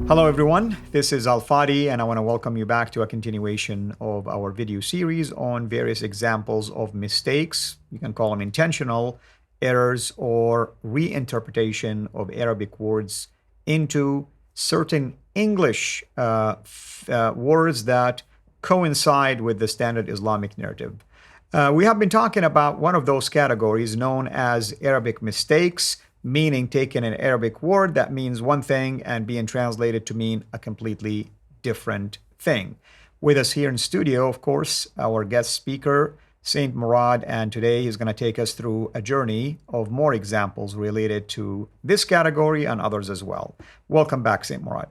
Hello everyone, this is Fadi and I want to welcome you back to a continuation of our video series on various examples of mistakes. You can call them intentional errors or reinterpretation of Arabic words into certain English words that coincide with the standard Islamic narrative. We have been talking about one of those categories known as Arabic mistakes, meaning taking an Arabic word that means one thing and being translated to mean a completely different thing. With us here in studio, of course, our guest speaker, Saint Murad, and today he's going to take us through a journey of more examples related to this category and others as well. Welcome back, Saint Murad.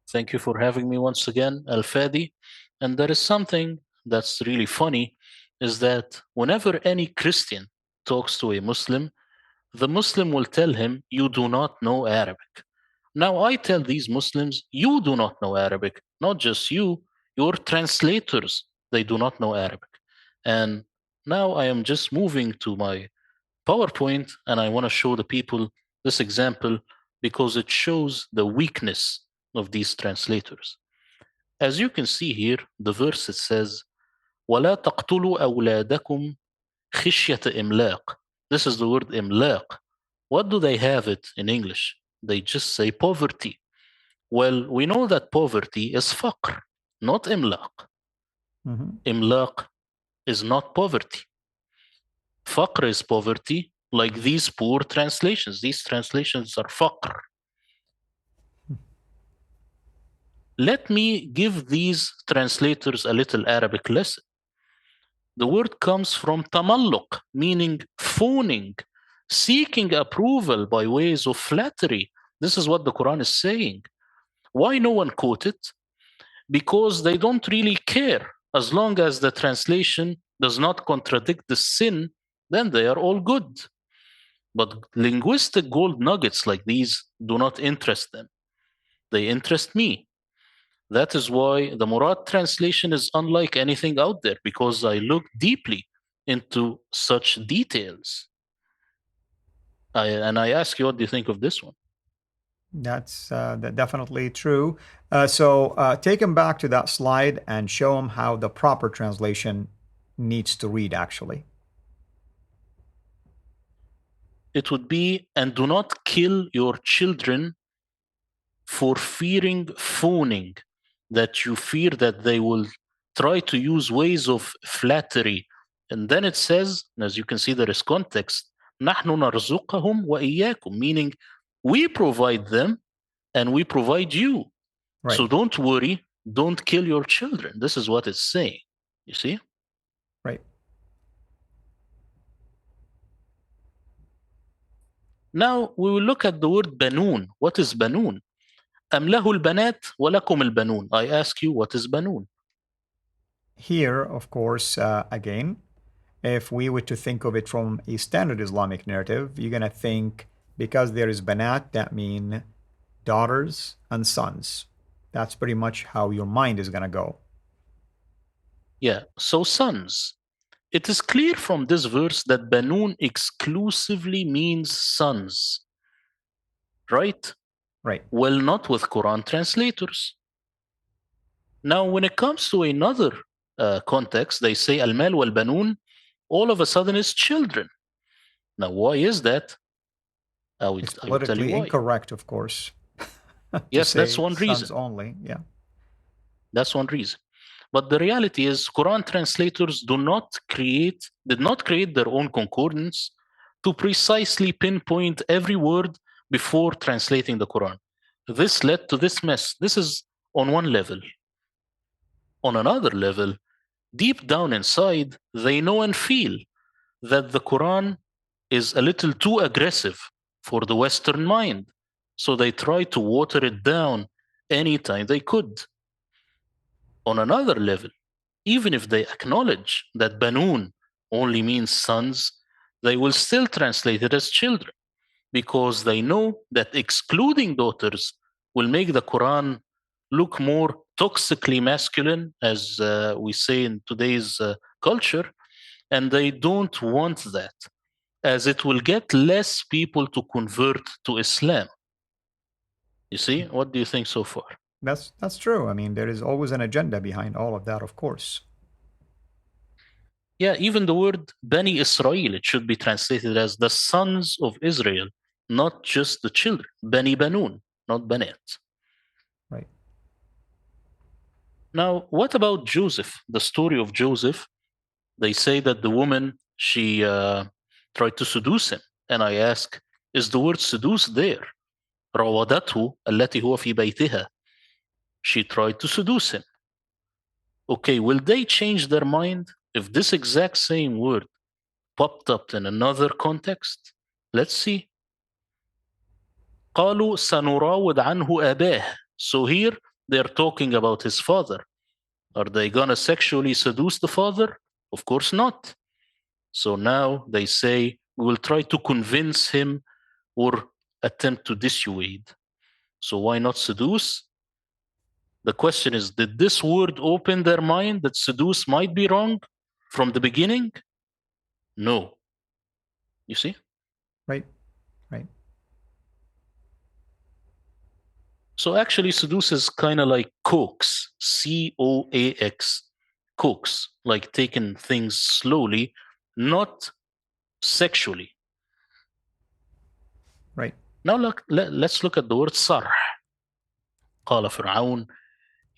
Thank you for having me once again, Al-Fadi. And there is something that's really funny, is that whenever any Christian talks to a Muslim, the Muslim will tell him, you do not know Arabic. Now I tell these Muslims, you do not know Arabic, not just you, your translators, they do not know Arabic. And now I am just moving to my PowerPoint and I want to show the people this example because it shows the weakness of these translators. As you can see here, the verse it says, وَلَا تَقْتُلُوا أَوْلَادَكُمْ خِشْيَةَ إِمْلَاقٍ. This is the word imlāq. What do they have it in English? They just say poverty. Well, we know that poverty is faqr, not imlāq. Imlāq is not poverty. Faqr is poverty, like these poor translations. These translations are faqr. Let me give these translators a little Arabic lesson. The word comes from tamalluq, meaning fawning, seeking approval by ways of flattery. This is what the Quran is saying. Why no one quote it? Because they don't really care. As long as the translation does not contradict the sin, then they are all good. But linguistic gold nuggets like these do not interest them. They interest me. That is why the Murad translation is unlike anything out there, because I look deeply into such details. And I ask you, what do you think of this one? That's definitely true. So take him back to that slide and show him how the proper translation needs to read, actually. It would be, and do not kill your children for fearing fawning, that you fear that they will try to use ways of flattery. And then it says, as you can see, there is context, نحن نرزقهم وإياكم, meaning we provide them and we provide you. Right. So don't worry, don't kill your children. This is what it's saying. You see? Right. Now we will look at the word banūn. What is banūn? أم له البنات ولكم البنون. I ask you, what is banūn? Here, of course, again, if we were to think of it from a standard Islamic narrative, you're going to think because there is banat, that mean daughters and sons. That's pretty much how your mind is going to go. Yeah, so sons. It is clear from this verse that banūn exclusively means sons. Right? Right. Well, not with Quran translators. Now, when it comes to another context, they say al-mal wal-banūn, all of a sudden is children. Now, why is that? It's I will tell you politically why. incorrect, of course. Yes, that's one sons reason. only, yeah. That's one reason. But the reality is, Quran translators did not create their own concordance to precisely pinpoint every word before translating the Quran. This led to this mess. This is on one level. On another level, deep down inside, they know and feel that the Quran is a little too aggressive for the Western mind. So they try to water it down anytime they could. On another level, even if they acknowledge that banūn only means sons, they will still translate it as children because they know that excluding daughters will make the Quran look more toxically masculine, as we say in today's culture, and they don't want that, as it will get less people to convert to Islam. You see? What do you think so far? That's true. I mean, there is always an agenda behind all of that, of course. Yeah, even the word Bani Israel, it should be translated as the sons of Israel, not just the children. Bani Banun, not Banat. Right. Now, what about Joseph? The story of Joseph, they say that the woman, she tried to seduce him. And I ask, is the word seduce there? راودته التي هو في بيتها. She tried to seduce him. Okay, will they change their mind if this exact same word popped up in another context? Let's see. قالوا سنراود عنه أباه. So here they're talking about his father. Are they gonna sexually seduce the father? Of course not. So now they say we will try to convince him or attempt to dissuade. So why not seduce? The question is, did this word open their mind that seduce might be wrong from the beginning? No. You see? Right. Right. So actually, seduce is kind of like coax, COAX, coax, like taking things slowly, not sexually. Right. Now let's look at the word صرح. قال فرعون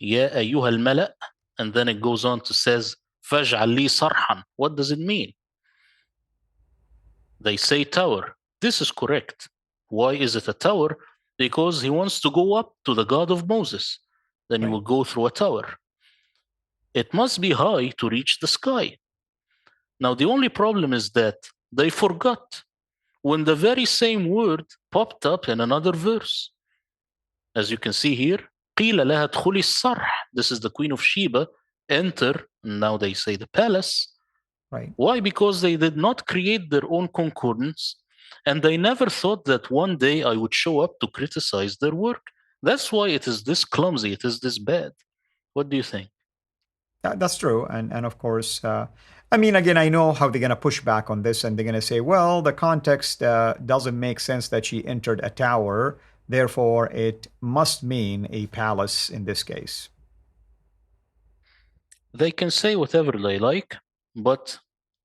يا أيها الملأ, and then it goes on to says فاجعل لي صرحا. What does it mean? They say tower. This is correct. Why is it a tower? Because he wants to go up to the God of Moses. Then you Right. will go through a tower. It must be high to reach the sky. Now, the only problem is that they forgot when the very same word popped up in another verse. As you can see here, قيل لها ادخلي الصرح. This is the Queen of Sheba. Enter, now they say the palace. Right. Why? Because they did not create their own concordance, and they never thought that one day I would show up to criticize their work. That's why it is this clumsy, it is this bad. What do you think? That's true. And of course, I mean, again, I know how they're going to push back on this, and they're going to say, well, the context doesn't make sense that she entered a tower. Therefore, it must mean a palace in this case. They can say whatever they like, but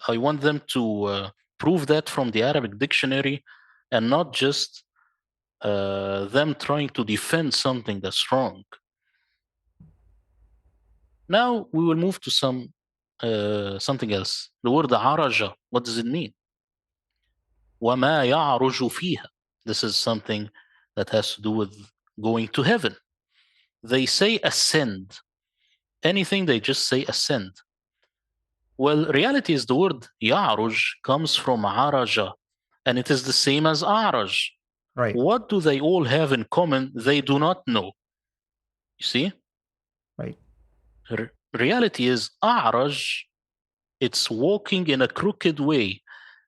I want them to prove that from the Arabic dictionary and not just them trying to defend something that's wrong. Now we will move to something else. The word عرج, what does it mean? وما يعرج فيها. This is something that has to do with going to heaven. They say ascend. Anything they just say ascend. Well, reality is the word يعرج comes from عرج, and it is the same as أعرج. Right. What do they all have in common? They do not know. You see? Right. Reality is أعرج, it's walking in a crooked way.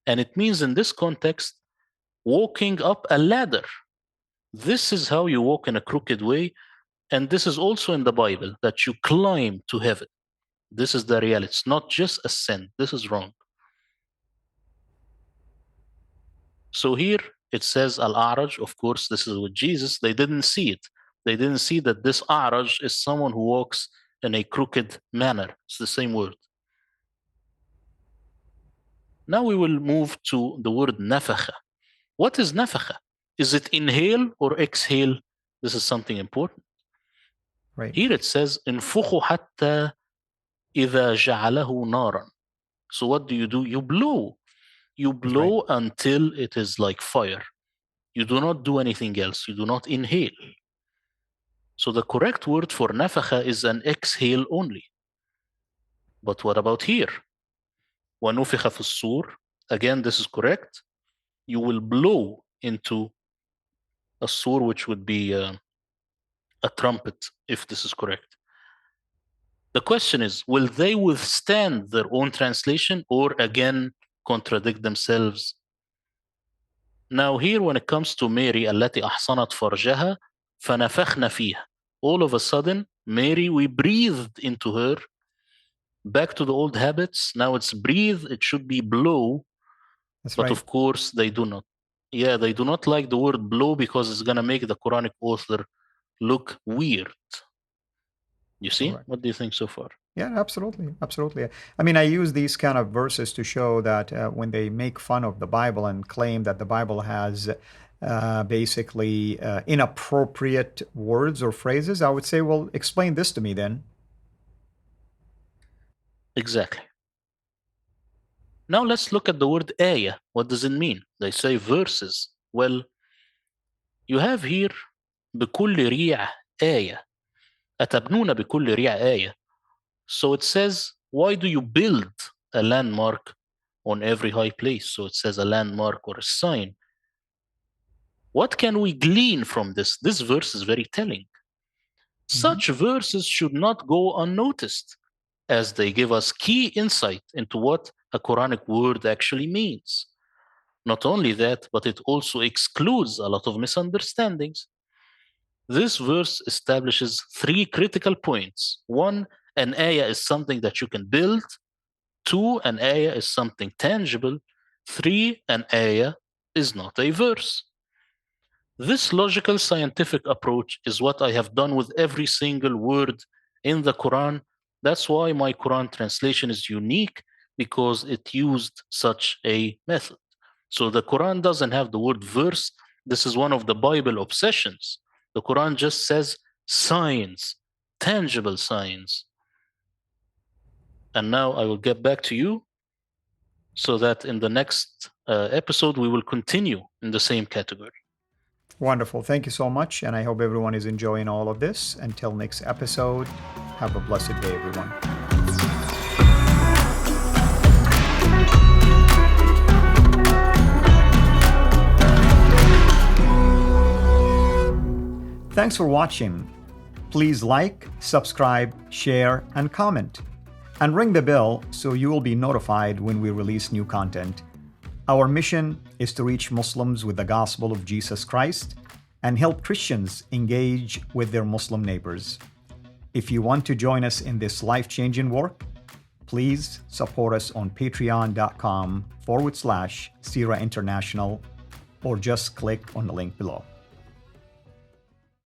And it means in this context, walking up a ladder. This is how you walk in a crooked way. And this is also in the Bible, that you climb to heaven. This is the reality. It's not just ascend. This is wrong. So here it says Al-A'raj. Of course, this is with Jesus. They didn't see it. They didn't see that this A'raj is someone who walks in a crooked manner. It's the same word. Now we will move to the word nafakha. What is nafakha? Is it inhale or exhale? This is something important. Right. Here it says انفخوا حتى إذا جعله نارا. So what do? You blow. You blow until it is like fire. You do not do anything else. You do not inhale. So the correct word for nafakha is an exhale only. But what about here? ونفخ في الصور. Again, this is correct. You will blow into a sur, which would be a trumpet, if this is correct. The question is, will they withstand their own translation or again contradict themselves? Now here when it comes to Mary التي أحصنت فرجها فنفخنا فيها. All of a sudden, Mary, we breathed into her. Back to the old habits. Now it's breathe, it should be blow. That's But right. of course, they do not. Yeah, they do not like the word blow because it's going to make the Quranic author look weird. You see? Correct. What do you think so far? Yeah, absolutely. Absolutely. I mean, I use these kind of verses to show that when they make fun of the Bible and claim that the Bible has basically inappropriate words or phrases, I would say, well, explain this to me then. Exactly. Now let's look at the word ayah. What does it mean? They say verses. Well, you have here بكل ريع آية. أتبنون بكل ريع آية. So it says, why do you build a landmark on every high place? So it says a landmark or a sign. What can we glean from this? This verse is very telling. Such verses should not go unnoticed, as they give us key insight into what a Quranic word actually means. Not only that, but it also excludes a lot of misunderstandings. This verse establishes three critical points. One, an ayah is something that you can build. Two, an ayah is something tangible. Three, an ayah is not a verse. This logical scientific approach is what I have done with every single word in the Quran. That's why my Quran translation is unique, because it used such a method. So the Quran doesn't have the word verse. This is one of the Bible obsessions. The Quran just says signs, tangible signs. And now I will get back to you so that in the next episode we will continue in the same category. Wonderful. Thank you so much. And I hope everyone is enjoying all of this. Until next episode, have a blessed day, everyone. Thanks for watching. Please like, subscribe, share, and comment. And ring the bell so you will be notified when we release new content. Our mission is to reach Muslims with the gospel of Jesus Christ and help Christians engage with their Muslim neighbors. If you want to join us in this life-changing work, please support us on patreon.com/CIRA International, or just click on the link below.